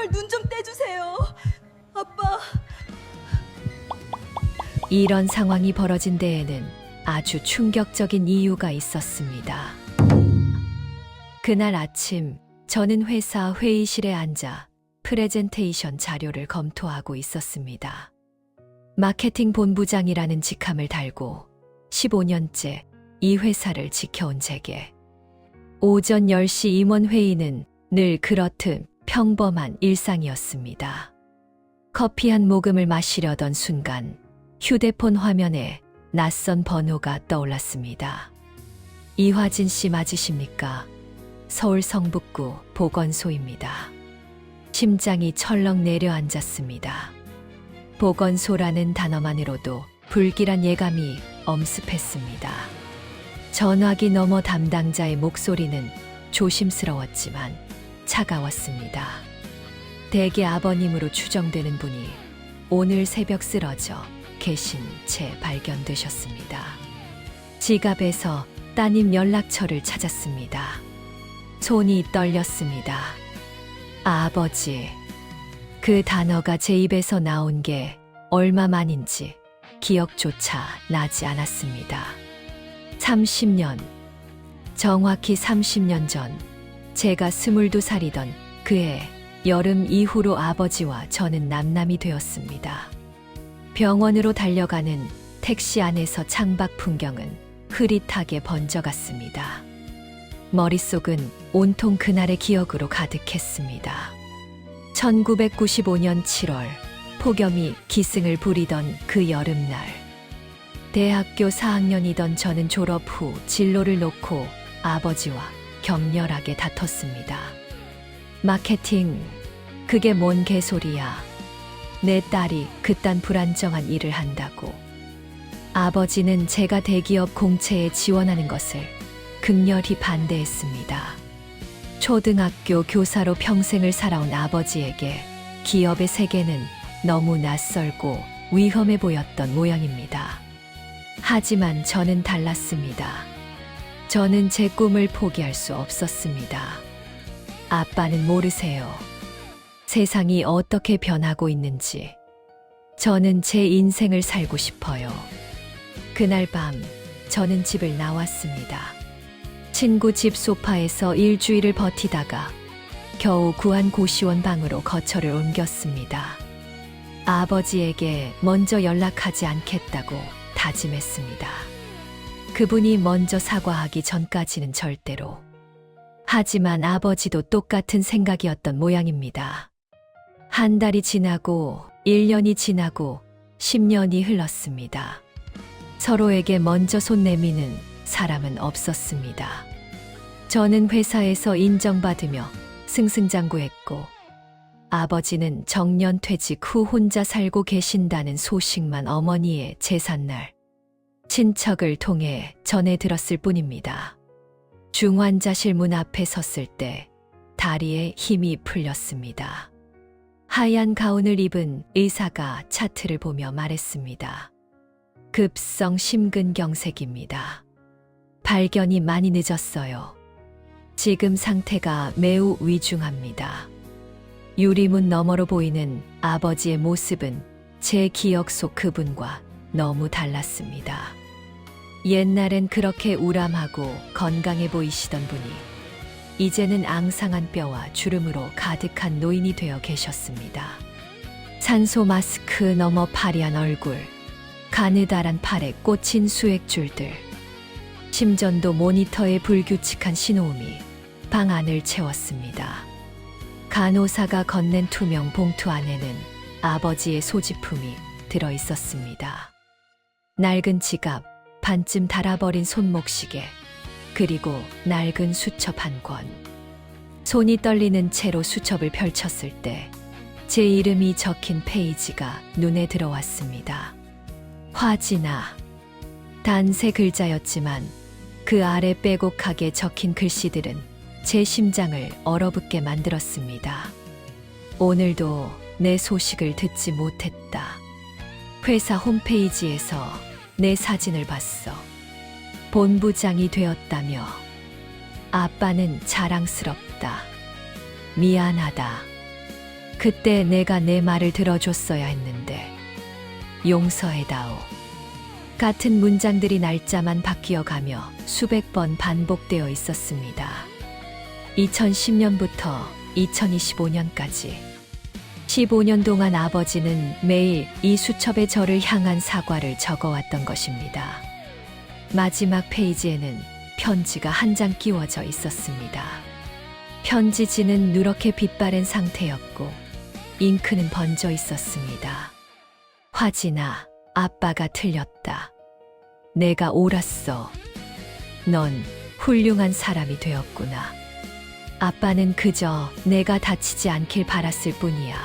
제발 눈 좀 떼주세요. 아빠. 이런 상황이 벌어진 데에는 아주 충격적인 이유가 있었습니다. 그날 아침 저는 회사 회의실에 앉아 프레젠테이션 자료를 검토하고 있었습니다. 마케팅 본부장이라는 직함을 달고 15년째 이 회사를 지켜온 제게 오전 10시 임원회의는 늘 그렇듯 평범한 일상이었습니다. 커피 한 모금을 마시려던 순간 휴대폰 화면에 낯선 번호가 떠올랐습니다. 이화진 씨 맞으십니까? 서울 성북구 보건소입니다. 심장이 철렁 내려앉았습니다. 보건소라는 단어만으로도 불길한 예감이 엄습했습니다. 전화기 너머 담당자의 목소리는 조심스러웠지만 차가웠습니다. 대개 아버님으로 추정되는 분이 오늘 새벽 쓰러져 계신 채 발견되셨습니다. 지갑에서 따님 연락처를 찾았습니다. 손이 떨렸습니다. 아버지. 그 단어가 제 입에서 나온 게 얼마 만인지 기억조차 나지 않았습니다. 30년, 정확히 30년 전 제가 22살이던 그해 여름 이후로 아버지와 저는 남남이 되었습니다. 병원으로 달려가는 택시 안에서 창밖 풍경은 흐릿하게 번져갔습니다. 머릿속은 온통 그날의 기억으로 가득했습니다. 1995년 7월 폭염이 기승을 부리던 그 여름날, 대학교 4학년이던 저는 졸업 후 진로를 놓고 아버지와 격렬하게 다퉜습니다. 마케팅, 그게 뭔 개소리야. 내 딸이 그딴 불안정한 일을 한다고. 아버지는 제가 대기업 공채에 지원하는 것을 극렬히 반대했습니다. 초등학교 교사로 평생을 살아온 아버지에게 기업의 세계는 너무 낯설고 위험해 보였던 모양입니다. 하지만 저는 달랐습니다. 저는 제 꿈을 포기할 수 없었습니다. 아빠는 모르세요. 세상이 어떻게 변하고 있는지. 저는 제 인생을 살고 싶어요. 그날 밤 저는 집을 나왔습니다. 친구 집 소파에서 일주일을 버티다가 겨우 구한 고시원 방으로 거처를 옮겼습니다. 아버지에게 먼저 연락하지 않겠다고 다짐했습니다. 그분이 먼저 사과하기 전까지는 절대로. 하지만 아버지도 똑같은 생각이었던 모양입니다. 한 달이 지나고 1년이 지나고 10년이 흘렀습니다. 서로에게 먼저 손 내미는 사람은 없었습니다. 저는 회사에서 인정받으며 승승장구했고 아버지는 정년 퇴직 후 혼자 살고 계신다는 소식만 어머니의 제삿날 친척을 통해 전해 들었을 뿐입니다. 중환자실 문 앞에 섰을 때 다리에 힘이 풀렸습니다. 하얀 가운을 입은 의사가 차트를 보며 말했습니다. 급성 심근경색입니다. 발견이 많이 늦었어요. 지금 상태가 매우 위중합니다. 유리문 너머로 보이는 아버지의 모습은 제 기억 속 그분과 너무 달랐습니다. 옛날엔 그렇게 우람하고 건강해 보이시던 분이 이제는 앙상한 뼈와 주름으로 가득한 노인이 되어 계셨습니다. 산소 마스크 너머 파리한 얼굴, 가느다란 팔에 꽂힌 수액줄들, 심전도 모니터의 불규칙한 신호음이 방 안을 채웠습니다. 간호사가 건넨 투명 봉투 안에는 아버지의 소지품이 들어 있었습니다. 낡은 지갑, 반쯤 닳아버린 손목시계, 그리고 낡은 수첩 한 권. 손이 떨리는 채로 수첩을 펼쳤을 때 제 이름이 적힌 페이지가 눈에 들어왔습니다. 화진아. 단 세 글자였지만 그 아래 빼곡하게 적힌 글씨들은 제 심장을 얼어붙게 만들었습니다. 오늘도 내 소식을 듣지 못했다. 회사 홈페이지에서 내 사진을 봤어. 본부장이 되었다며. 아빠는 자랑스럽다. 미안하다. 그때 내가 내 말을 들어줬어야 했는데. 용서해다오. 같은 문장들이 날짜만 바뀌어 가며 수백 번 반복되어 있었습니다. 2010년부터 2025년까지 15년 동안 아버지는 매일 이 수첩에 저를 향한 사과를 적어왔던 것입니다. 마지막 페이지에는 편지가 한 장 끼워져 있었습니다. 편지지는 누렇게 빛바랜 상태였고 잉크는 번져 있었습니다. 화진아, 아빠가 틀렸다. 내가 옳았어. 넌 훌륭한 사람이 되었구나. 아빠는 그저 내가 다치지 않길 바랐을 뿐이야.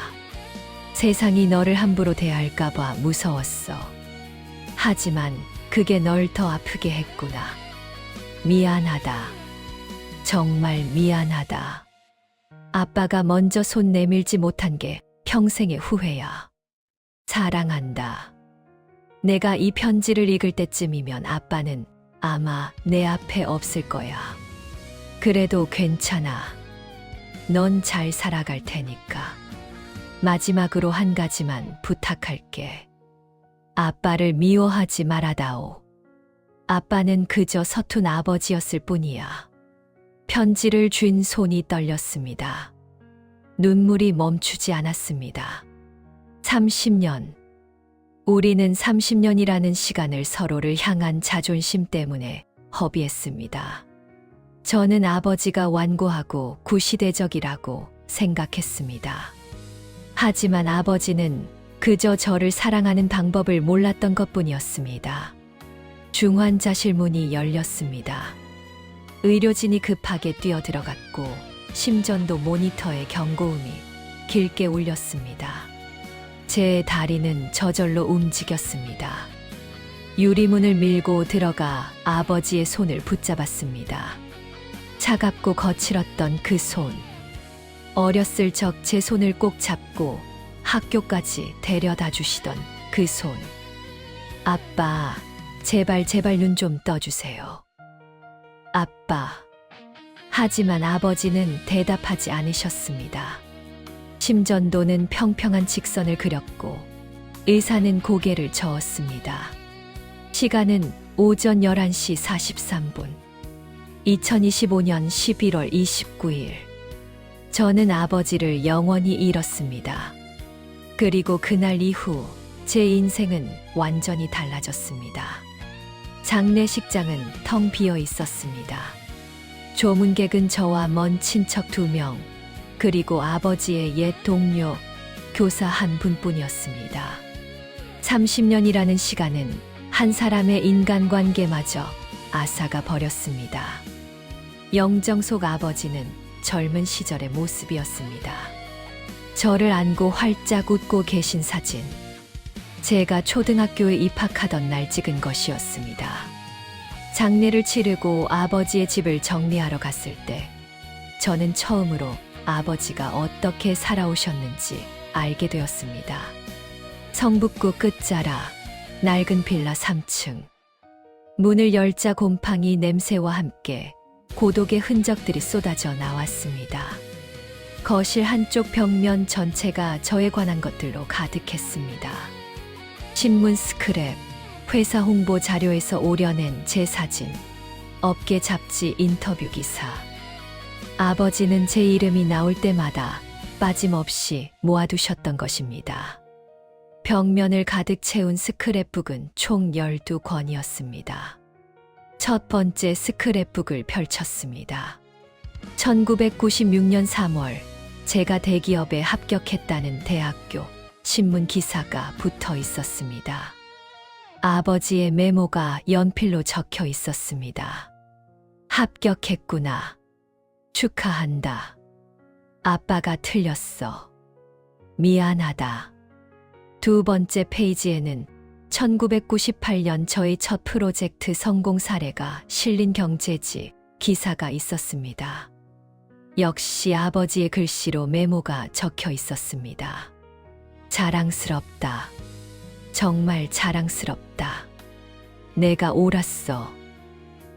세상이 너를 함부로 대할까봐 무서웠어. 하지만 그게 널 더 아프게 했구나. 미안하다. 정말 미안하다. 아빠가 먼저 손 내밀지 못한 게 평생의 후회야. 사랑한다. 내가 이 편지를 읽을 때쯤이면 아빠는 아마 내 앞에 없을 거야. 그래도 괜찮아. 넌 잘 살아갈 테니까. 마지막으로 한 가지만 부탁할게. 아빠를 미워하지 말아다오. 아빠는 그저 서툰 아버지였을 뿐이야. 편지를 쥔 손이 떨렸습니다. 눈물이 멈추지 않았습니다. 30년. 우리는 30년이라는 시간을 서로를 향한 자존심 때문에 허비했습니다. 저는 아버지가 완고하고 구시대적이라고 생각했습니다. 하지만 아버지는 그저 저를 사랑하는 방법을 몰랐던 것뿐이었습니다. 중환자실 문이 열렸습니다. 의료진이 급하게 뛰어들어갔고 심전도 모니터의 경고음이 길게 울렸습니다. 제 다리는 저절로 움직였습니다. 유리문을 밀고 들어가 아버지의 손을 붙잡았습니다. 차갑고 거칠었던 그 손. 어렸을 적 제 손을 꼭 잡고 학교까지 데려다 주시던 그 손. 아빠, 제발 눈 좀 떠주세요. 아빠. 하지만 아버지는 대답하지 않으셨습니다. 심전도는 평평한 직선을 그렸고 의사는 고개를 저었습니다. 시간은 오전 11시 43분. 2025년 11월 29일. 저는 아버지를 영원히 잃었습니다. 그리고 그날 이후 제 인생은 완전히 달라졌습니다. 장례식장은 텅 비어 있었습니다. 조문객은 저와 먼 친척 2명, 그리고 아버지의 옛 동료, 교사 한 분뿐이었습니다. 30년이라는 시간은 한 사람의 인간관계마저 앗아가 버렸습니다. 영정 속 아버지는 젊은 시절의 모습이었습니다. 저를 안고 활짝 웃고 계신 사진. 제가 초등학교에 입학하던 날 찍은 것이었습니다. 장례를 치르고 아버지의 집을 정리하러 갔을 때 저는 처음으로 아버지가 어떻게 살아오셨는지 알게 되었습니다. 성북구 끝자락, 낡은 빌라 3층. 문을 열자 곰팡이 냄새와 함께 고독의 흔적들이 쏟아져 나왔습니다. 거실 한쪽 벽면 전체가 저에 관한 것들로 가득했습니다. 신문 스크랩, 회사 홍보 자료에서 오려낸 제 사진, 업계 잡지 인터뷰 기사. 아버지는 제 이름이 나올 때마다 빠짐없이 모아두셨던 것입니다. 벽면을 가득 채운 스크랩북은 총 12권이었습니다. 첫 번째 스크랩북을 펼쳤습니다. 1996년 3월 제가 대기업에 합격했다는 대학교 신문 기사가 붙어 있었습니다. 아버지의 메모가 연필로 적혀 있었습니다. 합격했구나. 축하한다. 아빠가 틀렸어. 미안하다. 두 번째 페이지에는 1998년 저의 첫 프로젝트 성공 사례가 실린 경제지 기사가 있었습니다. 역시 아버지의 글씨로 메모가 적혀 있었습니다. 자랑스럽다. 정말 자랑스럽다. 내가 옳았어.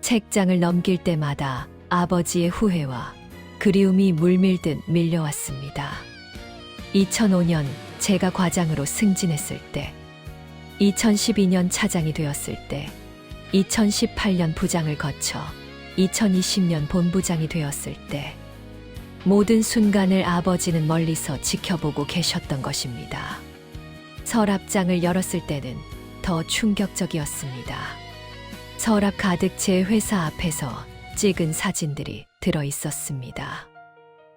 책장을 넘길 때마다 아버지의 후회와 그리움이 물밀듯 밀려왔습니다. 2005년 제가 과장으로 승진했을 때, 2012년 차장이 되었을 때, 2018년 부장을 거쳐 2020년 본부장이 되었을 때, 모든 순간을 아버지는 멀리서 지켜보고 계셨던 것입니다. 서랍장을 열었을 때는 더 충격적이었습니다. 서랍 가득 제 회사 앞에서 찍은 사진들이 들어 있었습니다.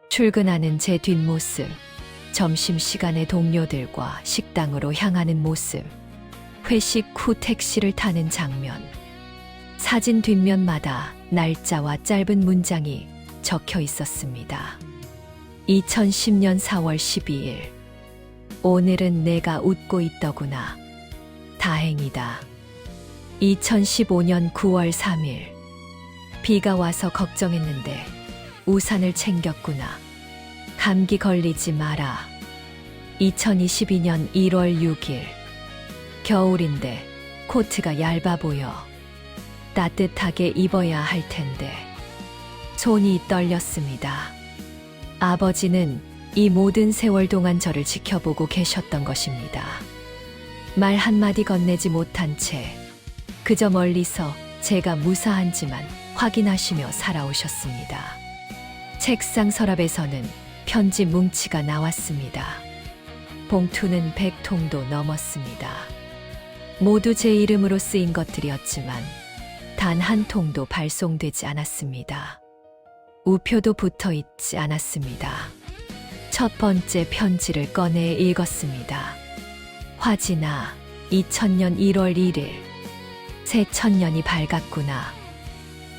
출근하는 제 뒷모습, 점심시간에 동료들과 식당으로 향하는 모습, 회식 후 택시를 타는 장면. 사진 뒷면마다 날짜와 짧은 문장이 적혀 있었습니다. 2010년 4월 12일. 오늘은 내가 웃고 있더구나. 다행이다. 2015년 9월 3일. 비가 와서 걱정했는데 우산을 챙겼구나. 감기 걸리지 마라. 2022년 1월 6일. 겨울인데 코트가 얇아 보여. 따뜻하게 입어야 할 텐데. 손이 떨렸습니다. 아버지는 이 모든 세월 동안 저를 지켜보고 계셨던 것입니다. 말 한마디 건네지 못한 채 그저 멀리서 제가 무사한지만 확인하시며 살아오셨습니다. 책상 서랍에서는 편지 뭉치가 나왔습니다. 봉투는 100통도 넘었습니다. 모두 제 이름으로 쓰인 것들이었지만 단 한 통도 발송되지 않았습니다. 우표도 붙어 있지 않았습니다. 첫 번째 편지를 꺼내 읽었습니다. 화진아, 2000년 1월 1일. 새 천년이 밝았구나.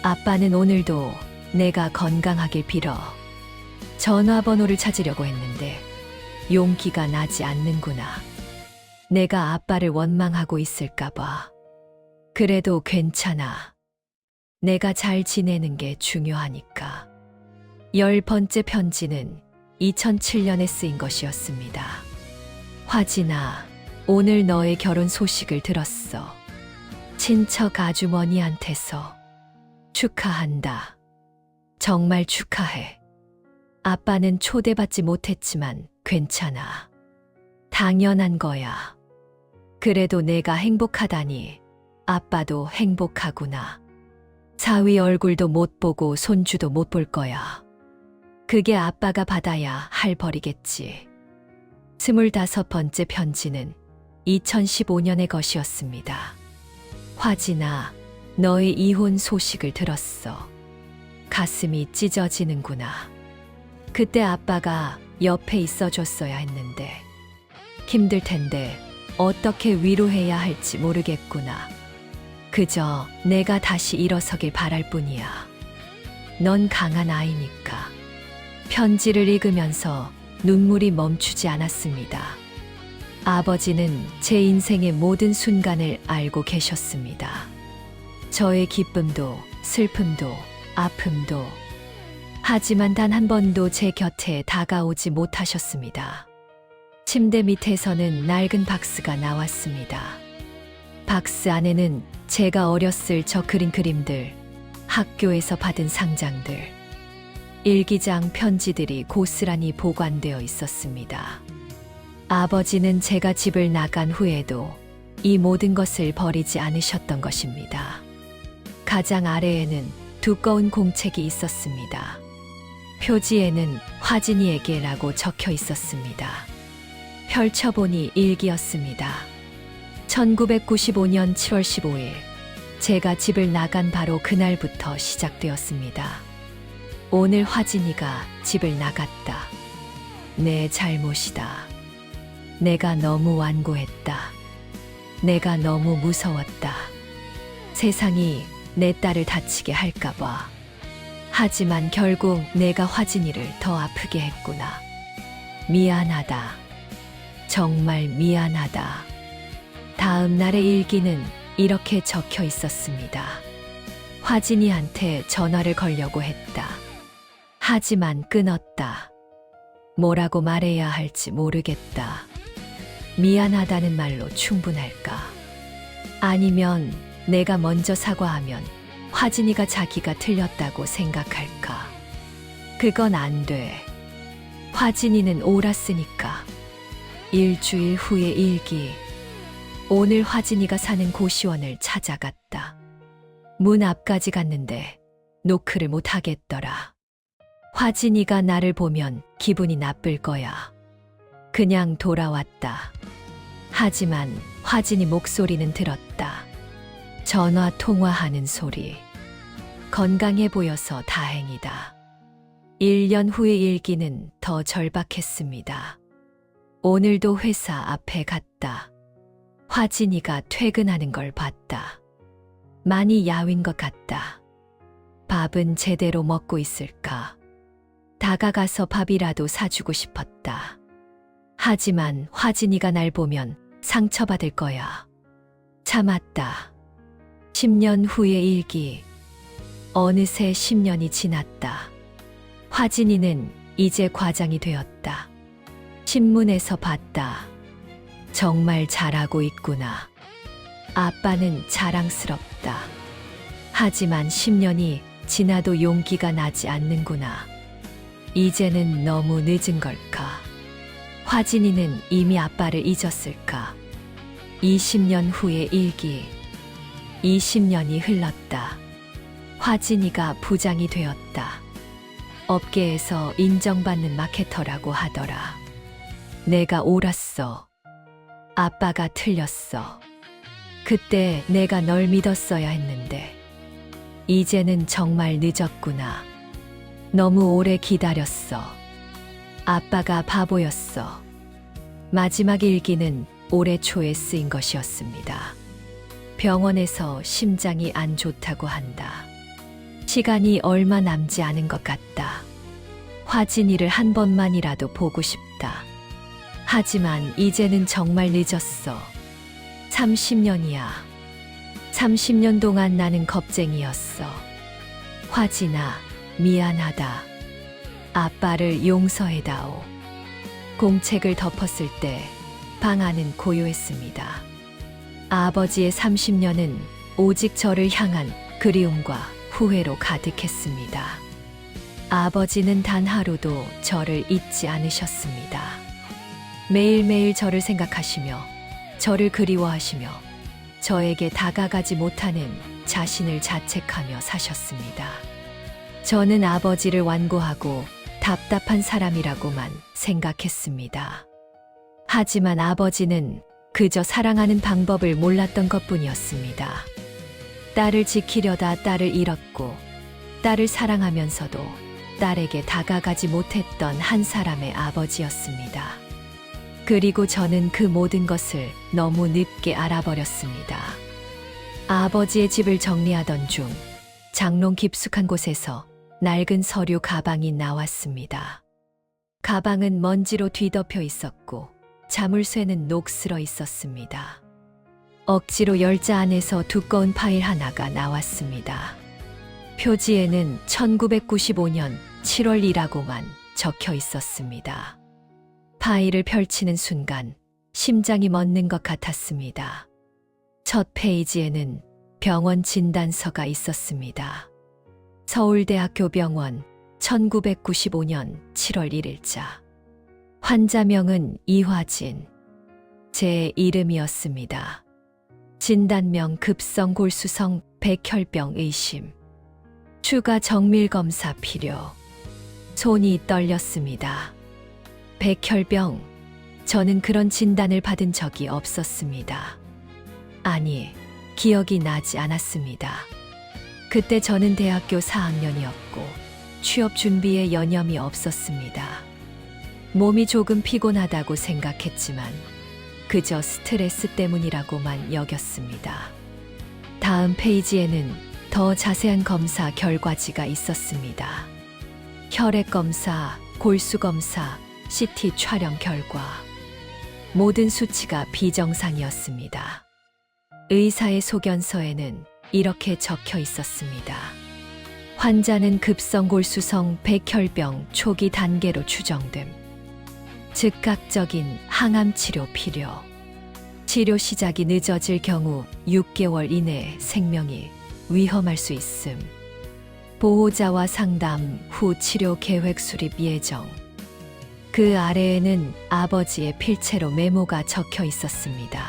아빠는 오늘도 내가 건강하길 빌어. 전화번호를 찾으려고 했는데 용기가 나지 않는구나. 내가 아빠를 원망하고 있을까봐. 그래도 괜찮아. 내가 잘 지내는 게 중요하니까. 10번째 편지는 2007년에 쓰인 것이었습니다. 화진아, 오늘 너의 결혼 소식을 들었어. 친척 아주머니한테서. 축하한다. 정말 축하해. 아빠는 초대받지 못했지만 괜찮아. 당연한 거야. 그래도 내가 행복하다니 아빠도 행복하구나. 사위 얼굴도 못 보고 손주도 못 볼 거야. 그게 아빠가 받아야 할 벌이겠지. 25번째 편지는 2015년의 것이었습니다. 화진아, 너의 이혼 소식을 들었어. 가슴이 찢어지는구나. 그때 아빠가 옆에 있어줬어야 했는데. 힘들 텐데 어떻게 위로해야 할지 모르겠구나. 그저 내가 다시 일어서길 바랄 뿐이야. 넌 강한 아이니까. 편지를 읽으면서 눈물이 멈추지 않았습니다. 아버지는 제 인생의 모든 순간을 알고 계셨습니다. 저의 기쁨도, 슬픔도, 아픔도. 하지만 단 한 번도 제 곁에 다가오지 못하셨습니다. 침대 밑에서는 낡은 박스가 나왔습니다. 박스 안에는 제가 어렸을 적 그린 그림들, 학교에서 받은 상장들, 일기장 편지들이 고스란히 보관되어 있었습니다. 아버지는 제가 집을 나간 후에도 이 모든 것을 버리지 않으셨던 것입니다. 가장 아래에는 두꺼운 공책이 있었습니다. 표지에는 화진이에게라고 적혀 있었습니다. 펼쳐보니 일기였습니다. 1995년 7월 15일, 제가 집을 나간 바로 그날부터 시작되었습니다. 오늘 화진이가 집을 나갔다. 내 잘못이다. 내가 너무 완고했다. 내가 너무 무서웠다. 세상이 내 딸을 다치게 할까봐. 하지만 결국 내가 화진이를 더 아프게 했구나. 미안하다. 정말 미안하다. 다음 날의 일기는 이렇게 적혀 있었습니다. 화진이한테 전화를 걸려고 했다. 하지만 끊었다. 뭐라고 말해야 할지 모르겠다. 미안하다는 말로 충분할까? 아니면 내가 먼저 사과하면 화진이가 자기가 틀렸다고 생각할까? 그건 안 돼. 화진이는 옳았으니까. 일주일 후의 일기. 오늘 화진이가 사는 고시원을 찾아갔다. 문 앞까지 갔는데 노크를 못 하겠더라. 화진이가 나를 보면 기분이 나쁠 거야. 그냥 돌아왔다. 하지만 화진이 목소리는 들었다. 전화 통화하는 소리. 건강해 보여서 다행이다. 1년 후의 일기는 더 절박했습니다. 오늘도 회사 앞에 갔다. 화진이가 퇴근하는 걸 봤다. 많이 야윈 것 같다. 밥은 제대로 먹고 있을까? 다가가서 밥이라도 사주고 싶었다. 하지만 화진이가 날 보면 상처받을 거야. 참았다. 10년 후의 일기. 어느새 10년이 지났다. 화진이는 이제 과장이 되었다. 신문에서 봤다. 정말 잘하고 있구나. 아빠는 자랑스럽다. 하지만 10년이 지나도 용기가 나지 않는구나. 이제는 너무 늦은 걸까? 화진이는 이미 아빠를 잊었을까? 20년 후의 일기. 20년이 흘렀다. 화진이가 부장이 되었다. 업계에서 인정받는 마케터라고 하더라. 내가 옳았어. 아빠가 틀렸어. 그때 내가 널 믿었어야 했는데. 이제는 정말 늦었구나. 너무 오래 기다렸어. 아빠가 바보였어. 마지막 일기는 올해 초에 쓰인 것이었습니다. 병원에서 심장이 안 좋다고 한다. 시간이 얼마 남지 않은 것 같다. 화진이를 한 번만이라도 보고 싶다. 하지만 이제는 정말 늦었어. 30년이야. 30년 동안 나는 겁쟁이였어. 화진아, 미안하다. 아빠를 용서해다오. 공책을 덮었을 때 방 안은 고요했습니다. 아버지의 30년은 오직 저를 향한 그리움과 후회로 가득했습니다. 아버지는 단 하루도 저를 잊지 않으셨습니다. 매일매일 저를 생각하시며 저를 그리워하시며 저에게 다가가지 못하는 자신을 자책하며 사셨습니다. 저는 아버지를 완고하고 답답한 사람이라고만 생각했습니다. 하지만 아버지는 그저 사랑하는 방법을 몰랐던 것뿐이었습니다. 딸을 지키려다 딸을 잃었고, 딸을 사랑하면서도 딸에게 다가가지 못했던 한 사람의 아버지였습니다. 그리고 저는 그 모든 것을 너무 늦게 알아버렸습니다. 아버지의 집을 정리하던 중 장롱 깊숙한 곳에서 낡은 서류 가방이 나왔습니다. 가방은 먼지로 뒤덮여 있었고 자물쇠는 녹슬어 있었습니다. 억지로 열자 안에서 두꺼운 파일 하나가 나왔습니다. 표지에는 1995년 7월이라고만 적혀 있었습니다. 파일을 펼치는 순간 심장이 멎는 것 같았습니다. 첫 페이지에는 병원 진단서가 있었습니다. 서울대학교 병원 1995년 7월 1일자. 환자명은 이화진. 제 이름이었습니다. 진단명 급성 골수성 백혈병 의심. 추가 정밀 검사 필요. 손이 떨렸습니다. 백혈병. 저는 그런 진단을 받은 적이 없었습니다. 아니, 기억이 나지 않았습니다. 그때 저는 대학교 4학년이었고 취업 준비에 여념이 없었습니다. 몸이 조금 피곤하다고 생각했지만 그저 스트레스 때문이라고만 여겼습니다. 다음 페이지에는 더 자세한 검사 결과지가 있었습니다. 혈액 검사, 골수 검사, CT 촬영 결과. 모든 수치가 비정상이었습니다. 의사의 소견서에는 이렇게 적혀 있었습니다. 환자는 급성골수성 백혈병 초기 단계로 추정됨. 즉각적인 항암 치료 필요. 치료 시작이 늦어질 경우 6개월 이내 생명이 위험할 수 있음. 보호자와 상담 후 치료 계획 수립 예정. 그 아래에는 아버지의 필체로 메모가 적혀 있었습니다.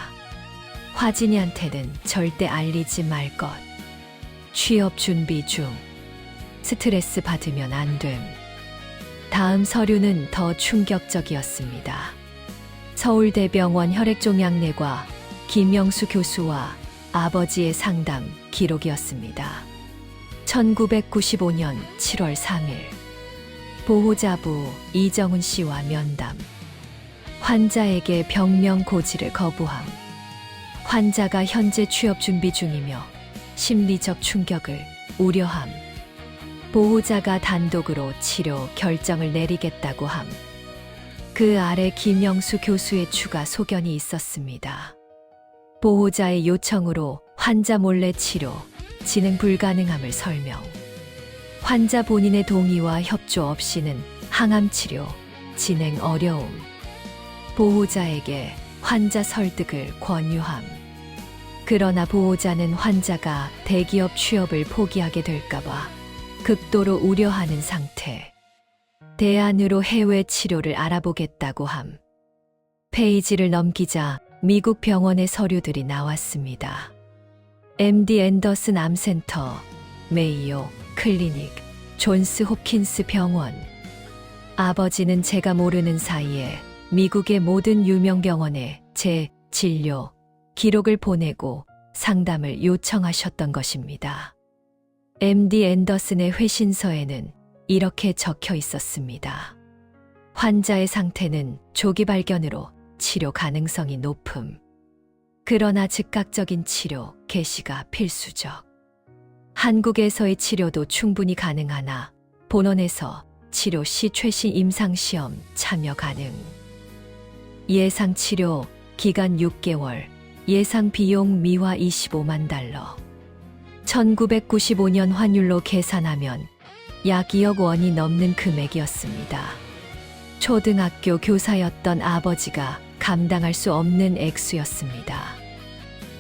화진이한테는 절대 알리지 말 것. 취업 준비 중. 스트레스 받으면 안 됨. 다음 서류는 더 충격적이었습니다. 서울대병원 혈액종양내과 김영수 교수와 아버지의 상담 기록이었습니다. 1995년 7월 3일. 보호자부 이정은 씨와 면담. 환자에게 병명 고지를 거부함. 환자가 현재 취업 준비 중이며 심리적 충격을 우려함. 보호자가 단독으로 치료 결정을 내리겠다고 함. 그 아래 김영수 교수의 추가 소견이 있었습니다. 보호자의 요청으로 환자 몰래 치료, 진행 불가능함을 설명. 환자 본인의 동의와 협조 없이는 항암 치료, 진행 어려움. 보호자에게 환자 설득을 권유함. 그러나 보호자는 환자가 대기업 취업을 포기하게 될까봐 극도로 우려하는 상태. 대안으로 해외 치료를 알아보겠다고 함. 페이지를 넘기자 미국 병원의 서류들이 나왔습니다. MD 앤더슨 암센터, 메이오 클리닉, 존스 홉킨스 병원. 아버지는 제가 모르는 사이에 미국의 모든 유명 병원에 제 진료 기록을 보내고 상담을 요청하셨던 것입니다. MD 앤더슨의 회신서에는 이렇게 적혀 있었습니다. 환자의 상태는 조기 발견으로 치료 가능성이 높음. 그러나 즉각적인 치료 개시가 필수적. 한국에서의 치료도 충분히 가능하나 본원에서 치료 시 최신 임상시험 참여 가능. 예상 치료 기간 6개월, 예상 비용 미화 25만 달러. 1995년 환율로 계산하면 약 2억 원이 넘는 금액이었습니다. 초등학교 교사였던 아버지가 감당할 수 없는 액수였습니다.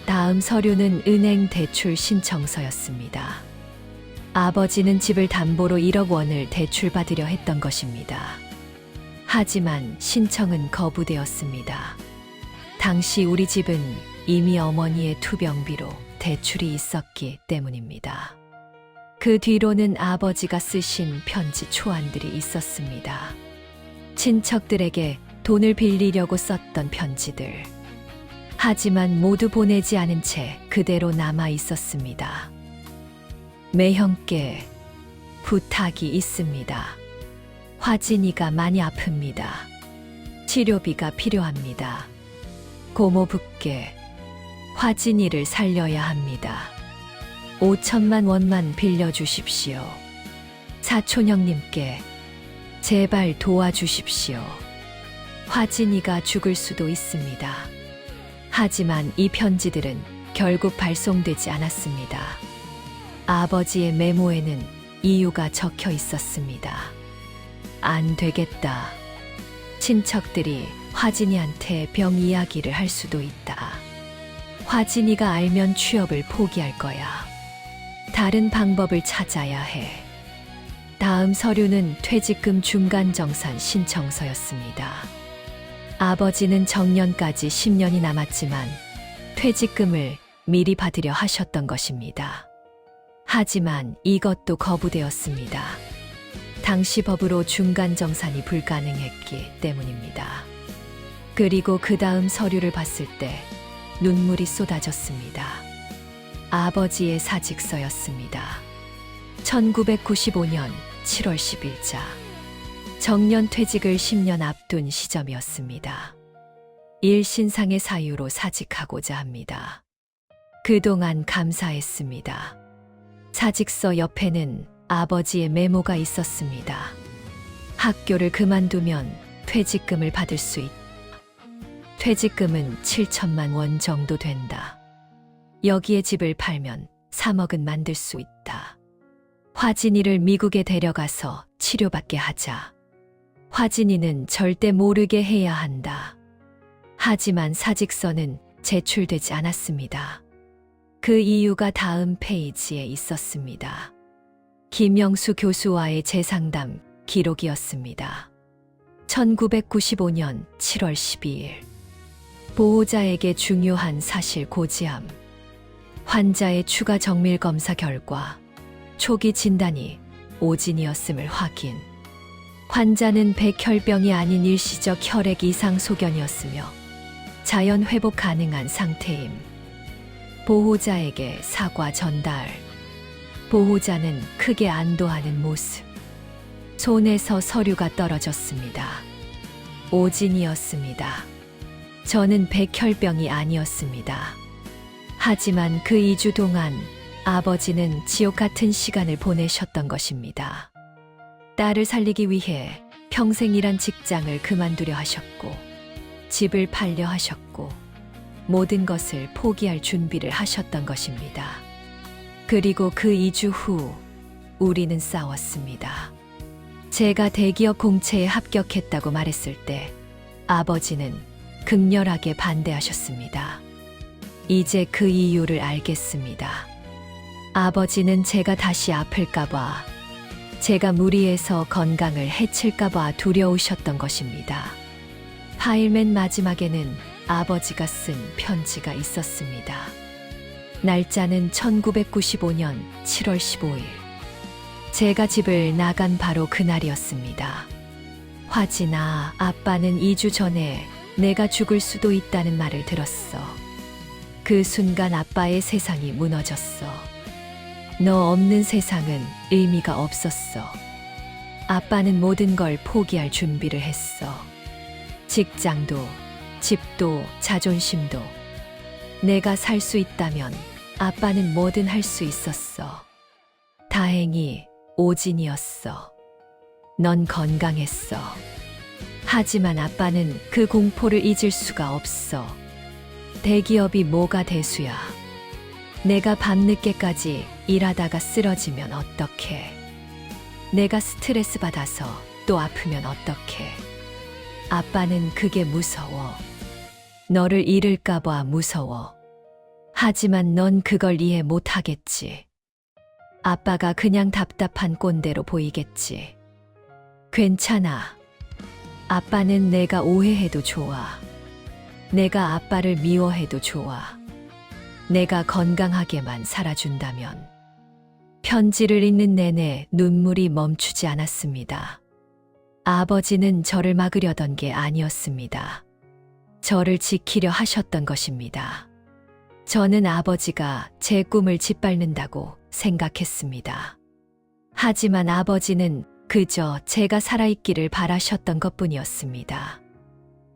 다음 서류는 은행 대출 신청서였습니다. 아버지는 집을 담보로 1억 원을 대출받으려 했던 것입니다. 하지만 신청은 거부되었습니다. 당시 우리 집은 이미 어머니의 투병비로 대출이 있었기 때문입니다. 그 뒤로는 아버지가 쓰신 편지 초안들이 있었습니다. 친척들에게 돈을 빌리려고 썼던 편지들. 하지만 모두 보내지 않은 채 그대로 남아 있었습니다. 매형께 부탁이 있습니다. 화진이가 많이 아픕니다. 치료비가 필요합니다. 고모부께 화진이를 살려야 합니다. 5천만 원만 빌려주십시오. 사촌형님께 제발 도와주십시오. 화진이가 죽을 수도 있습니다. 하지만 이 편지들은 결국 발송되지 않았습니다. 아버지의 메모에는 이유가 적혀 있었습니다. 안 되겠다. 친척들이 화진이한테 병 이야기를 할 수도 있다. 화진이가 알면 취업을 포기할 거야. 다른 방법을 찾아야 해. 다음 서류는 퇴직금 중간정산 신청서였습니다. 아버지는 정년까지 10년이 남았지만 퇴직금을 미리 받으려 하셨던 것입니다. 하지만 이것도 거부되었습니다. 당시 법으로 중간정산이 불가능했기 때문입니다. 그리고 그 다음 서류를 봤을 때 눈물이 쏟아졌습니다. 아버지의 사직서였습니다. 1995년 7월 10일자. 정년 퇴직을 10년 앞둔 시점이었습니다. 일신상의 사유로 사직하고자 합니다. 그동안 감사했습니다. 사직서 옆에는 아버지의 메모가 있었습니다. 학교를 그만두면 퇴직금을 받을 수 있다. 퇴직금은 7천만 원 정도 된다. 여기에 집을 팔면 3억은 만들 수 있다. 화진이를 미국에 데려가서 치료받게 하자. 화진이는 절대 모르게 해야 한다. 하지만 사직서는 제출되지 않았습니다. 그 이유가 다음 페이지에 있었습니다. 김영수 교수와의 재상담 기록이었습니다. 1995년 7월 12일. 보호자에게 중요한 사실 고지함. 환자의 추가 정밀 검사 결과 초기 진단이 오진이었음을 확인. 환자는 백혈병이 아닌 일시적 혈액 이상 소견이었으며 자연 회복 가능한 상태임. 보호자에게 사과 전달. 보호자는 크게 안도하는 모습. 손에서 서류가 떨어졌습니다. 오진이었습니다. 저는 백혈병이 아니었습니다. 하지만 그 2주 동안 아버지는 지옥 같은 시간을 보내셨던 것입니다. 딸을 살리기 위해 평생 일한 직장을 그만두려 하셨고, 집을 팔려 하셨고, 모든 것을 포기할 준비를 하셨던 것입니다. 그리고 그 2주 후, 우리는 싸웠습니다. 제가 대기업 공채에 합격했다고 말했을 때, 아버지는 극렬하게 반대하셨습니다. 이제 그 이유를 알겠습니다. 아버지는 제가 다시 아플까봐, 제가 무리해서 건강을 해칠까봐 두려우셨던 것입니다. 파일 맨 마지막에는 아버지가 쓴 편지가 있었습니다. 날짜는 1995년 7월 15일. 제가 집을 나간 바로 그날이었습니다. 화진아, 아빠는 2주 전에 내가 죽을 수도 있다는 말을 들었어. 그 순간 아빠의 세상이 무너졌어. 너 없는 세상은 의미가 없었어. 아빠는 모든 걸 포기할 준비를 했어. 직장도, 집도, 자존심도. 내가 살 수 있다면 아빠는 뭐든 할 수 있었어. 다행히 오진이었어. 넌 건강했어. 하지만 아빠는 그 공포를 잊을 수가 없어. 대기업이 뭐가 대수야. 내가 밤늦게까지 일하다가 쓰러지면 어떡해. 내가 스트레스 받아서 또 아프면 어떡해. 아빠는 그게 무서워. 너를 잃을까봐 무서워. 하지만 넌 그걸 이해 못하겠지. 아빠가 그냥 답답한 꼰대로 보이겠지. 괜찮아. 아빠는 내가 오해해도 좋아. 내가 아빠를 미워해도 좋아. 내가 건강하게만 살아준다면. 편지를 읽는 내내 눈물이 멈추지 않았습니다. 아버지는 저를 막으려던 게 아니었습니다. 저를 지키려 하셨던 것입니다. 저는 아버지가 제 꿈을 짓밟는다고 생각했습니다. 하지만 아버지는 그저 제가 살아있기를 바라셨던 것뿐이었습니다.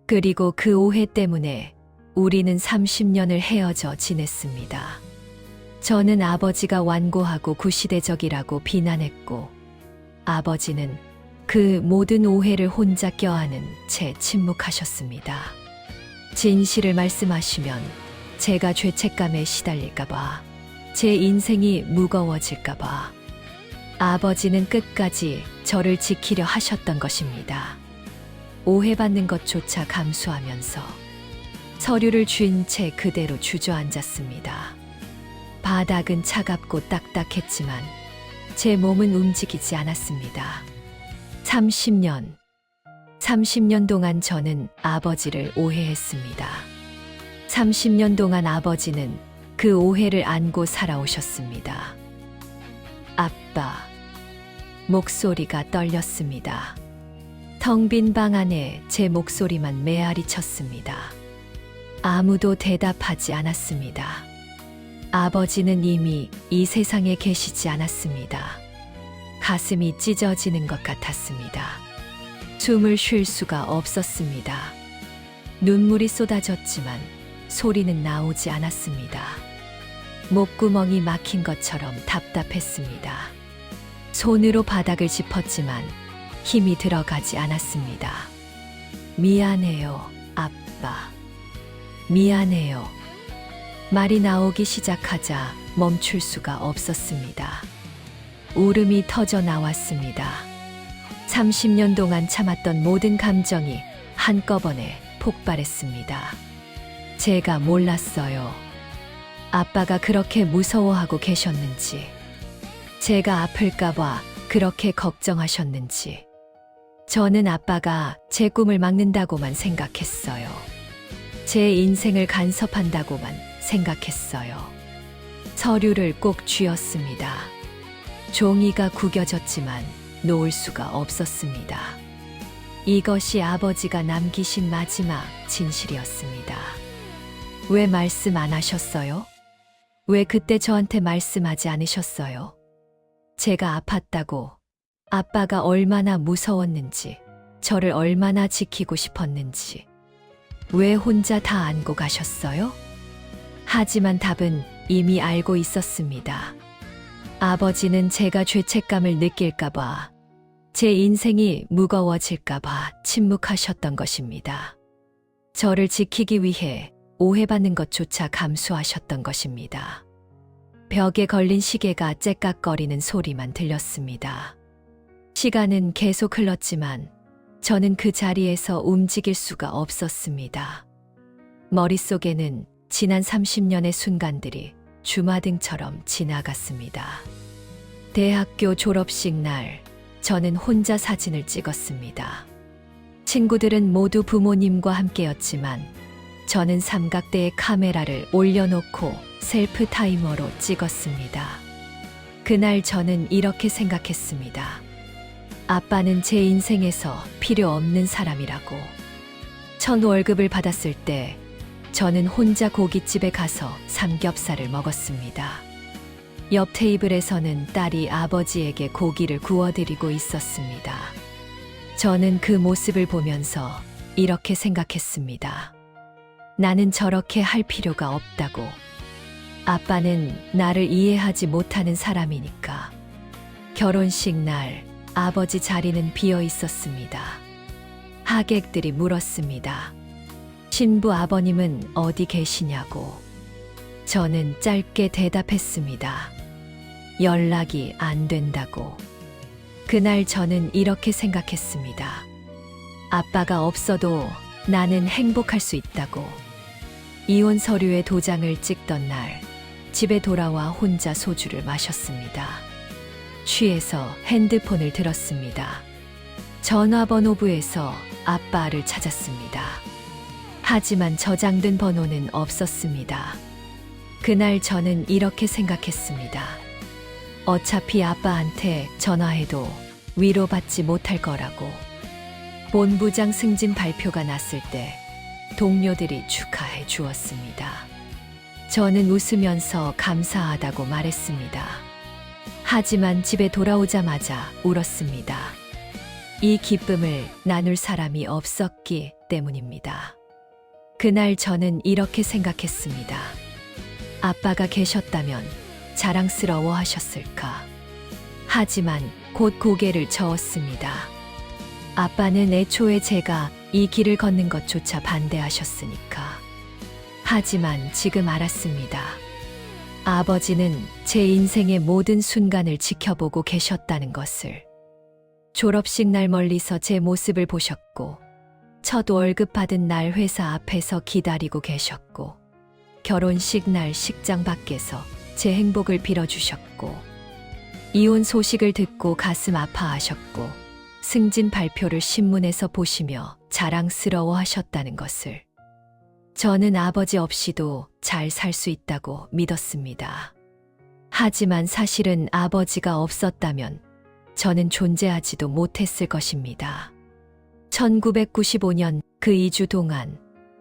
그리고 그 오해 때문에 우리는 30년을 헤어져 지냈습니다. 저는 아버지가 완고하고 구시대적이라고 비난했고, 아버지는 그 모든 오해를 혼자 껴안은 채 침묵하셨습니다. 진실을 말씀하시면 제가 죄책감에 시달릴까봐, 제 인생이 무거워질까봐. 아버지는 끝까지 저를 지키려 하셨던 것입니다. 오해받는 것조차 감수하면서 서류를 쥔 채 그대로 주저앉았습니다. 바닥은 차갑고 딱딱했지만 제 몸은 움직이지 않았습니다. 30년 동안 저는 아버지를 오해했습니다. 30년 동안 아버지는 그 오해를 안고 살아오셨습니다. 아빠. 목소리가 떨렸습니다. 텅 빈 방 안에 제 목소리만 메아리 쳤습니다. 아무도 대답하지 않았습니다. 아버지는 이미 이 세상에 계시지 않았습니다. 가슴이 찢어지는 것 같았습니다. 숨을 쉴 수가 없었습니다. 눈물이 쏟아졌지만 소리는 나오지 않았습니다. 목구멍이 막힌 것처럼 답답했습니다. 손으로 바닥을 짚었지만 힘이 들어가지 않았습니다. 미안해요, 아빠. 미안해요. 말이 나오기 시작하자 멈출 수가 없었습니다. 울음이 터져 나왔습니다. 30년 동안 참았던 모든 감정이 한꺼번에 폭발했습니다. 제가 몰랐어요. 아빠가 그렇게 무서워하고 계셨는지, 제가 아플까봐 그렇게 걱정하셨는지. 저는 아빠가 제 꿈을 막는다고만 생각했어요. 제 인생을 간섭한다고만 생각했어요. 서류를 꼭 쥐었습니다. 종이가 구겨졌지만 놓을 수가 없었습니다. 이것이 아버지가 남기신 마지막 진실이었습니다. 왜 말씀 안 하셨어요? 왜 그때 저한테 말씀하지 않으셨어요? 제가 아팠다고, 아빠가 얼마나 무서웠는지, 저를 얼마나 지키고 싶었는지, 왜 혼자 다 안고 가셨어요? 하지만 답은 이미 알고 있었습니다. 아버지는 제가 죄책감을 느낄까봐, 제 인생이 무거워질까봐 침묵하셨던 것입니다. 저를 지키기 위해 오해받는 것조차 감수하셨던 것입니다. 벽에 걸린 시계가 째깍거리는 소리만 들렸습니다. 시간은 계속 흘렀지만 저는 그 자리에서 움직일 수가 없었습니다. 머릿속에는 지난 30년의 순간들이 주마등처럼 지나갔습니다. 대학교 졸업식 날, 저는 혼자 사진을 찍었습니다. 친구들은 모두 부모님과 함께였지만 저는 삼각대에 카메라를 올려놓고 셀프 타이머로 찍었습니다. 그날 저는 이렇게 생각했습니다. 아빠는 제 인생에서 필요 없는 사람이라고. 첫 월급을 받았을 때 저는 혼자 고깃집에 가서 삼겹살을 먹었습니다. 옆 테이블에서는 딸이 아버지에게 고기를 구워드리고 있었습니다. 저는 그 모습을 보면서 이렇게 생각했습니다. 나는 저렇게 할 필요가 없다고. 아빠는 나를 이해하지 못하는 사람이니까. 결혼식 날 아버지 자리는 비어 있었습니다. 하객들이 물었습니다. 신부 아버님은 어디 계시냐고. 저는 짧게 대답했습니다. 연락이 안 된다고. 그날 저는 이렇게 생각했습니다. 아빠가 없어도 나는 행복할 수 있다고. 이혼 서류에 도장을 찍던 날, 집에 돌아와 혼자 소주를 마셨습니다. 취해서 핸드폰을 들었습니다. 전화번호부에서 아빠를 찾았습니다. 하지만 저장된 번호는 없었습니다. 그날 저는 이렇게 생각했습니다. 어차피 아빠한테 전화해도 위로받지 못할 거라고. 본부장 승진 발표가 났을 때 동료들이 축하해 주었습니다. 저는 웃으면서 감사하다고 말했습니다. 하지만 집에 돌아오자마자 울었습니다. 이 기쁨을 나눌 사람이 없었기 때문입니다. 그날 저는 이렇게 생각했습니다. 아빠가 계셨다면 자랑스러워 하셨을까. 하지만 곧 고개를 저었습니다. 아빠는 애초에 제가 이 길을 걷는 것조차 반대하셨으니까. 하지만 지금 알았습니다. 아버지는 제 인생의 모든 순간을 지켜보고 계셨다는 것을. 졸업식 날 멀리서 제 모습을 보셨고, 첫 월급 받은 날 회사 앞에서 기다리고 계셨고, 결혼식 날 식장 밖에서 제 행복을 빌어주셨고, 이혼 소식을 듣고 가슴 아파하셨고, 승진 발표를 신문에서 보시며 자랑스러워 하셨다는 것을. 저는 아버지 없이도 잘 살 수 있다고 믿었습니다. 하지만 사실은 아버지가 없었다면 저는 존재하지도 못했을 것입니다. 1995년 그 2주 동안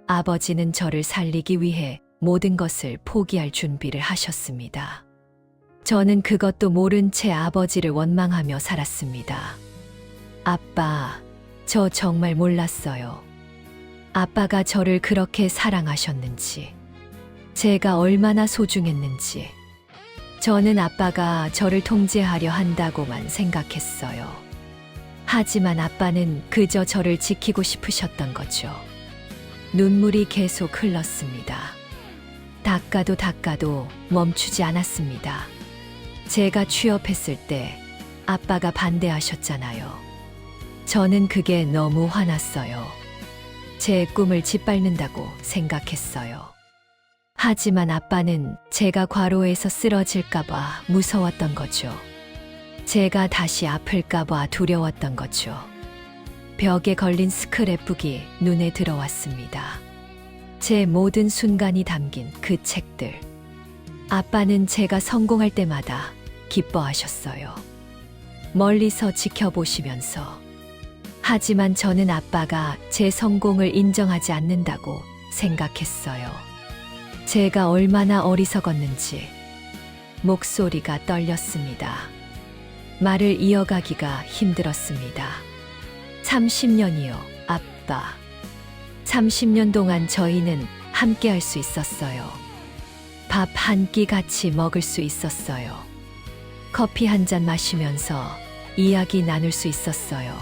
아버지는 저를 살리기 위해 모든 것을 포기할 준비를 하셨습니다. 저는 그것도 모른 채 아버지를 원망하며 살았습니다. 아빠, 저 정말 몰랐어요. 아빠가 저를 그렇게 사랑하셨는지, 제가 얼마나 소중했는지. 저는 아빠가 저를 통제하려 한다고만 생각했어요. 하지만 아빠는 그저 저를 지키고 싶으셨던 거죠. 눈물이 계속 흘렀습니다. 닦아도 멈추지 않았습니다. 제가 취업했을 때 아빠가 반대하셨잖아요. 저는 그게 너무 화났어요. 제 꿈을 짓밟는다고 생각했어요. 하지만 아빠는 제가 과로해서 쓰러질까봐 무서웠던 거죠. 제가 다시 아플까봐 두려웠던 거죠. 벽에 걸린 스크랩북이 눈에 들어왔습니다. 제 모든 순간이 담긴 그 책들. 아빠는 제가 성공할 때마다 기뻐하셨어요. 멀리서 지켜보시면서. 하지만 저는 아빠가 제 성공을 인정하지 않는다고 생각했어요. 제가 얼마나 어리석었는지. 목소리가 떨렸습니다. 말을 이어가기가 힘들었습니다. 30년이요, 아빠. 30년 동안 저희는 함께 할 수 있었어요. 밥 한 끼 같이 먹을 수 있었어요. 커피 한 잔 마시면서 이야기 나눌 수 있었어요.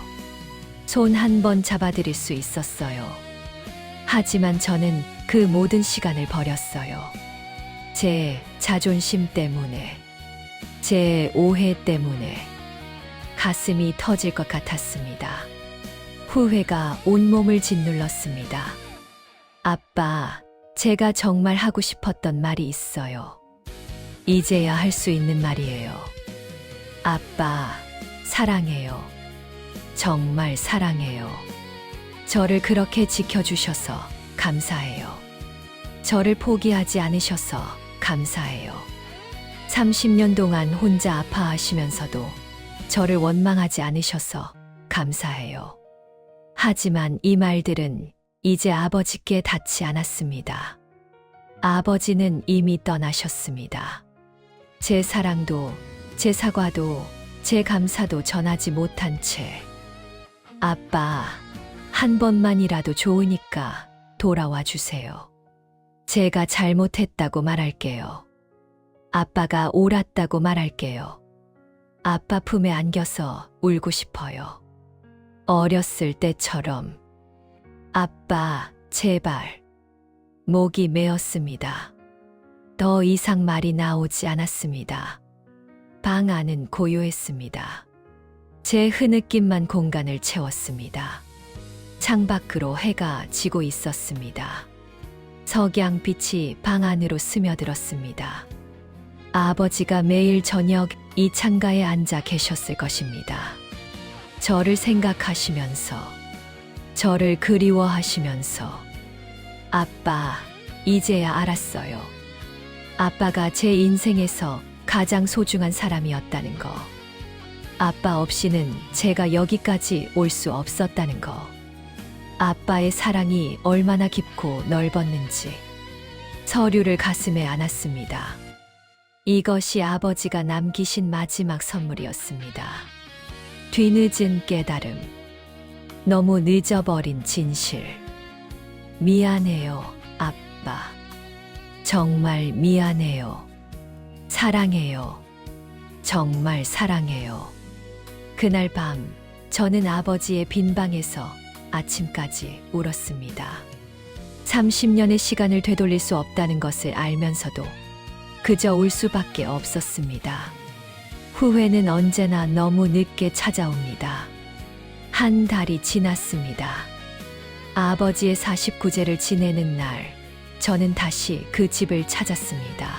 손 한 번 잡아드릴 수 있었어요. 하지만 저는 그 모든 시간을 버렸어요. 제 자존심 때문에, 제 오해 때문에 가슴이 터질 것 같았습니다. 후회가 온몸을 짓눌렀습니다. 아빠, 제가 정말 하고 싶었던 말이 있어요. 이제야 할 수 있는 말이에요. 아빠, 사랑해요. 정말 사랑해요. 저를 그렇게 지켜주셔서 감사해요. 저를 포기하지 않으셔서 감사해요. 30년 동안 혼자 아파하시면서도 저를 원망하지 않으셔서 감사해요. 하지만 이 말들은 이제 아버지께 닿지 않았습니다. 아버지는 이미 떠나셨습니다. 제 사랑도, 제 사과도, 제 감사도 전하지 못한 채. 아빠, 한 번만이라도 좋으니까 돌아와 주세요. 제가 잘못했다고 말할게요. 아빠가 옳았다고 말할게요. 아빠 품에 안겨서 울고 싶어요. 어렸을 때처럼. 아빠, 제발. 목이 메었습니다. 더 이상 말이 나오지 않았습니다. 방 안은 고요했습니다. 제 흐느낌만 공간을 채웠습니다. 창밖으로 해가 지고 있었습니다. 석양빛이 방 안으로 스며들었습니다. 아버지가 매일 저녁 이 창가에 앉아 계셨을 것입니다. 저를 생각하시면서, 저를 그리워하시면서. 아빠, 이제야 알았어요. 아빠가 제 인생에서 가장 소중한 사람이었다는 거. 아빠 없이는 제가 여기까지 올 수 없었다는 거. 아빠의 사랑이 얼마나 깊고 넓었는지. 서류를 가슴에 안았습니다. 이것이 아버지가 남기신 마지막 선물이었습니다. 뒤늦은 깨달음. 너무 늦어버린 진실. 미안해요, 아빠. 정말 미안해요. 사랑해요. 정말 사랑해요. 그날 밤, 저는 아버지의 빈 방에서 아침까지 울었습니다. 30년의 시간을 되돌릴 수 없다는 것을 알면서도 그저 울 수밖에 없었습니다. 후회는 언제나 너무 늦게 찾아옵니다. 한 달이 지났습니다. 아버지의 49제를 지내는 날, 저는 다시 그 집을 찾았습니다.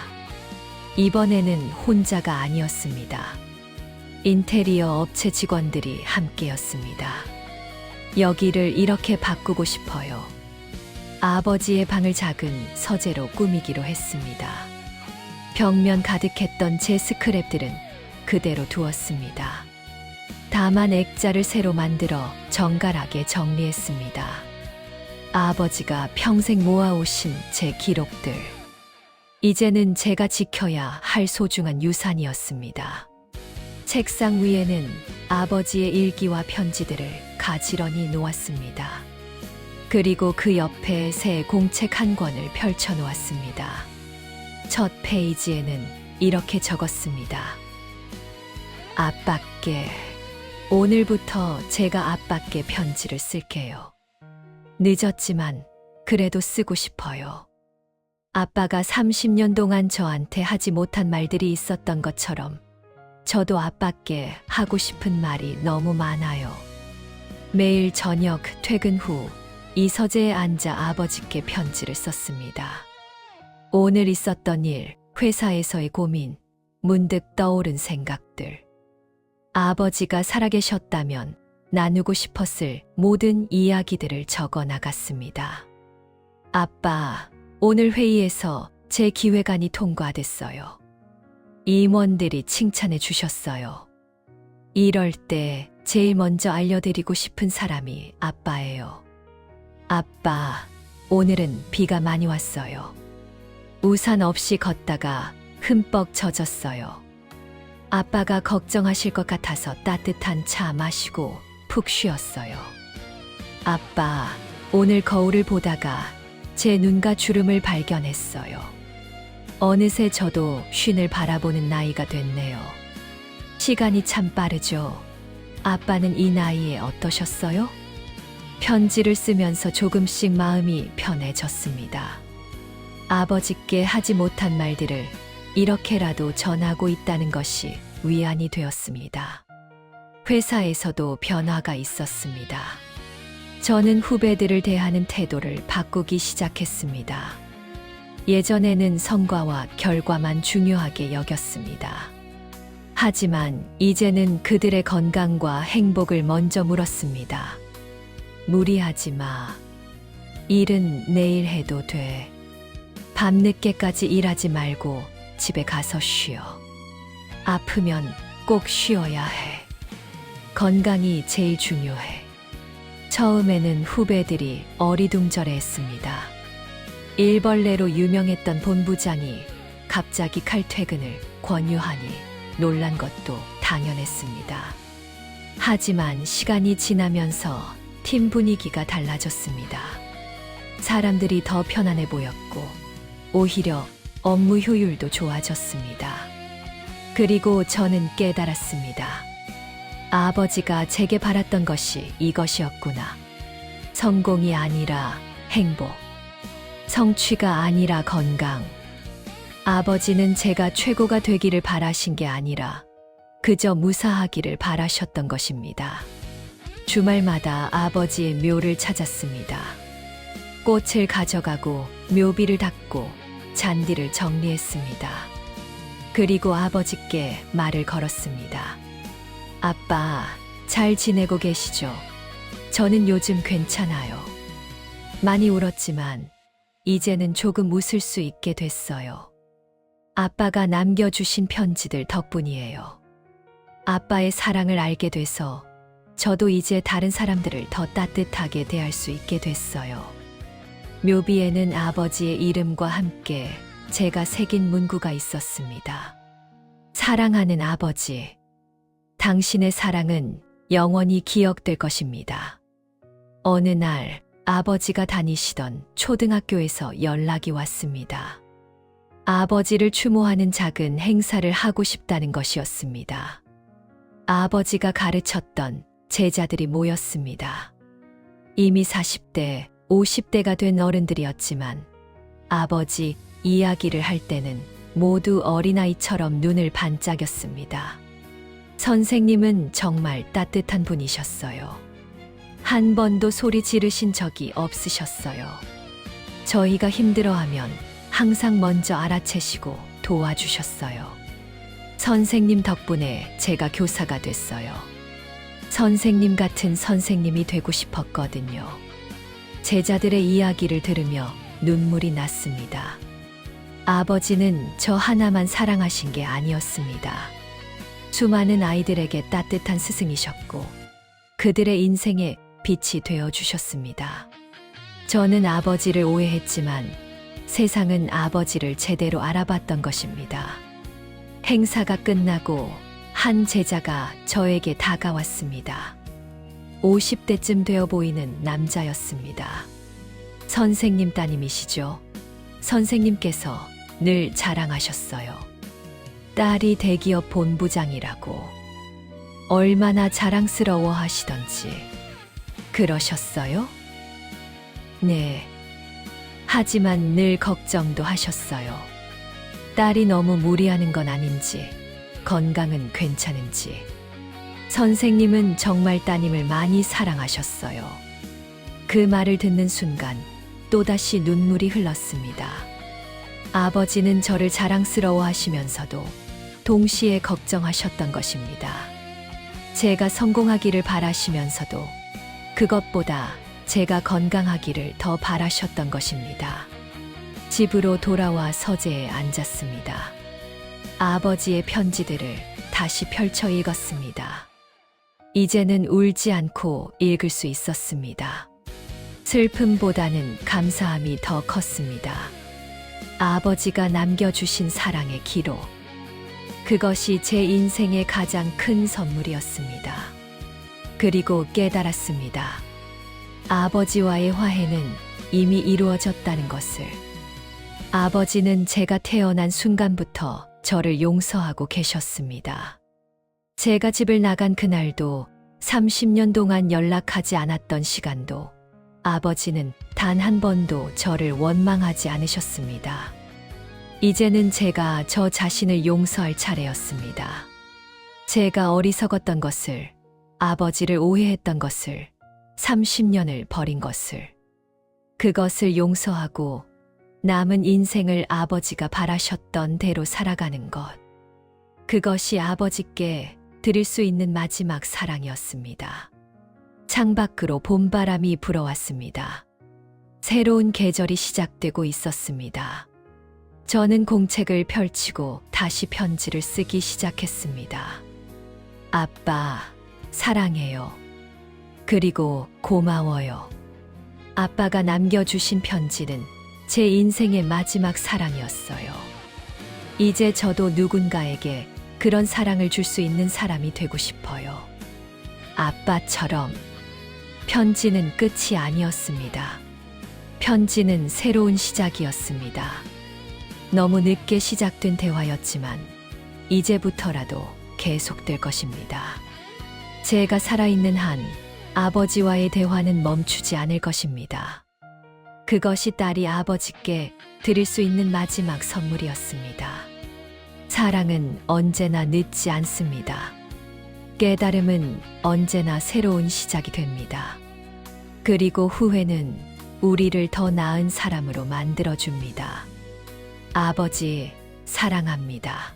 이번에는 혼자가 아니었습니다. 인테리어 업체 직원들이 함께였습니다. 여기를 이렇게 바꾸고 싶어요. 아버지의 방을 작은 서재로 꾸미기로 했습니다. 벽면 가득했던 제 스크랩들은 그대로 두었습니다. 다만 액자를 새로 만들어 정갈하게 정리했습니다. 아버지가 평생 모아오신 제 기록들. 이제는 제가 지켜야 할 소중한 유산이었습니다. 책상 위에는 아버지의 일기와 편지들을 가지런히 놓았습니다. 그리고 그 옆에 새 공책 한 권을 펼쳐 놓았습니다. 첫 페이지에는 이렇게 적었습니다. 아빠께, 오늘부터 제가 아빠께 편지를 쓸게요. 늦었지만 그래도 쓰고 싶어요. 아빠가 30년 동안 저한테 하지 못한 말들이 있었던 것처럼 저도 아빠께 하고 싶은 말이 너무 많아요. 매일 저녁 퇴근 후 이 서재에 앉아 아버지께 편지를 썼습니다. 오늘 있었던 일, 회사에서의 고민, 문득 떠오른 생각들. 아버지가 살아계셨다면 나누고 싶었을 모든 이야기들을 적어 나갔습니다. 아빠, 오늘 회의에서 제 기획안이 통과됐어요. 임원들이 칭찬해 주셨어요. 이럴 때 제일 먼저 알려드리고 싶은 사람이 아빠예요. 아빠, 오늘은 비가 많이 왔어요. 우산 없이 걷다가 흠뻑 젖었어요. 아빠가 걱정하실 것 같아서 따뜻한 차 마시고 푹 쉬었어요. 아빠, 오늘 거울을 보다가 제 눈과 주름을 발견했어요. 어느새 저도 쉰을 바라보는 나이가 됐네요. 시간이 참 빠르죠. 아빠는 이 나이에 어떠셨어요? 편지를 쓰면서 조금씩 마음이 편해졌습니다. 아버지께 하지 못한 말들을 이렇게라도 전하고 있다는 것이 위안이 되었습니다. 회사에서도 변화가 있었습니다. 저는 후배들을 대하는 태도를 바꾸기 시작했습니다. 예전에는 성과와 결과만 중요하게 여겼습니다. 하지만 이제는 그들의 건강과 행복을 먼저 물었습니다. 무리하지 마. 일은 내일 해도 돼. 밤늦게까지 일하지 말고 집에 가서 쉬어. 아프면 꼭 쉬어야 해. 건강이 제일 중요해. 처음에는 후배들이 어리둥절해 했습니다. 일벌레로 유명했던 본부장이 갑자기 칼퇴근을 권유하니 놀란 것도 당연했습니다. 하지만 시간이 지나면서 팀 분위기가 달라졌습니다. 사람들이 더 편안해 보였고 오히려 업무 효율도 좋아졌습니다. 그리고 저는 깨달았습니다. 아버지가 제게 바랐던 것이 이것이었구나. 성공이 아니라 행복, 성취가 아니라 건강. 아버지는 제가 최고가 되기를 바라신 게 아니라 그저 무사하기를 바라셨던 것입니다. 주말마다 아버지의 묘를 찾았습니다. 꽃을 가져가고 묘비를 닦고 잔디를 정리했습니다. 그리고 아버지께 말을 걸었습니다. 아빠, 잘 지내고 계시죠? 저는 요즘 괜찮아요. 많이 울었지만 이제는 조금 웃을 수 있게 됐어요. 아빠가 남겨주신 편지들 덕분이에요. 아빠의 사랑을 알게 돼서 저도 이제 다른 사람들을 더 따뜻하게 대할 수 있게 됐어요. 묘비에는 아버지의 이름과 함께 제가 새긴 문구가 있었습니다. 사랑하는 아버지, 당신의 사랑은 영원히 기억될 것입니다. 어느 날 아버지가 다니시던 초등학교에서 연락이 왔습니다. 아버지를 추모하는 작은 행사를 하고 싶다는 것이었습니다. 아버지가 가르쳤던 제자들이 모였습니다. 이미 40대, 50대가 된 어른들이었지만 아버지 이야기를 할 때는 모두 어린아이처럼 눈을 반짝였습니다. 선생님은 정말 따뜻한 분이셨어요. 한 번도 소리 지르신 적이 없으셨어요. 저희가 힘들어하면 항상 먼저 알아채시고 도와주셨어요. 선생님 덕분에 제가 교사가 됐어요. 선생님 같은 선생님이 되고 싶었거든요. 제자들의 이야기를 들으며 눈물이 났습니다. 아버지는 저 하나만 사랑하신 게 아니었습니다. 수많은 아이들에게 따뜻한 스승이셨고 그들의 인생에 빛이 되어 주셨습니다. 저는 아버지를 오해했지만 세상은 아버지를 제대로 알아봤던 것입니다. 행사가 끝나고 한 제자가 저에게 다가왔습니다. 50대쯤 되어 보이는 남자였습니다. 선생님 따님이시죠? 선생님께서 늘 자랑하셨어요. 딸이 대기업 본부장이라고. 얼마나 자랑스러워 하시던지. 그러셨어요? 네. 하지만 늘 걱정도 하셨어요. 딸이 너무 무리하는 건 아닌지, 건강은 괜찮은지. 선생님은 정말 따님을 많이 사랑하셨어요. 그 말을 듣는 순간 또다시 눈물이 흘렀습니다. 아버지는 저를 자랑스러워 하시면서도 동시에 걱정하셨던 것입니다. 제가 성공하기를 바라시면서도 그것보다 제가 건강하기를 더 바라셨던 것입니다. 집으로 돌아와 서재에 앉았습니다. 아버지의 편지들을 다시 펼쳐 읽었습니다. 이제는 울지 않고 읽을 수 있었습니다. 슬픔보다는 감사함이 더 컸습니다. 아버지가 남겨주신 사랑의 기록. 그것이 제 인생의 가장 큰 선물이었습니다. 그리고 깨달았습니다. 아버지와의 화해는 이미 이루어졌다는 것을. 아버지는 제가 태어난 순간부터 저를 용서하고 계셨습니다. 제가 집을 나간 그날도 30년 동안 연락하지 않았던 시간도 아버지는 단 한 번도 저를 원망하지 않으셨습니다. 이제는 제가 저 자신을 용서할 차례였습니다. 제가 어리석었던 것을, 아버지를 오해했던 것을, 30년을 버린 것을, 그것을 용서하고 남은 인생을 아버지가 바라셨던 대로 살아가는 것. 그것이 아버지께 드릴 수 있는 마지막 사랑이었습니다. 창밖으로 봄바람이 불어왔습니다. 새로운 계절이 시작되고 있었습니다. 저는 공책을 펼치고 다시 편지를 쓰기 시작했습니다. 아빠, 사랑해요. 그리고 고마워요. 아빠가 남겨주신 편지는 제 인생의 마지막 사랑이었어요. 이제 저도 누군가에게 그런 사랑을 줄 수 있는 사람이 되고 싶어요. 아빠처럼. 편지는 끝이 아니었습니다. 편지는 새로운 시작이었습니다. 너무 늦게 시작된 대화였지만 이제부터라도 계속될 것입니다. 제가 살아있는 한 아버지와의 대화는 멈추지 않을 것입니다. 그것이 딸이 아버지께 드릴 수 있는 마지막 선물이었습니다. 사랑은 언제나 늦지 않습니다. 깨달음은 언제나 새로운 시작이 됩니다. 그리고 후회는 우리를 더 나은 사람으로 만들어줍니다. 아버지, 사랑합니다.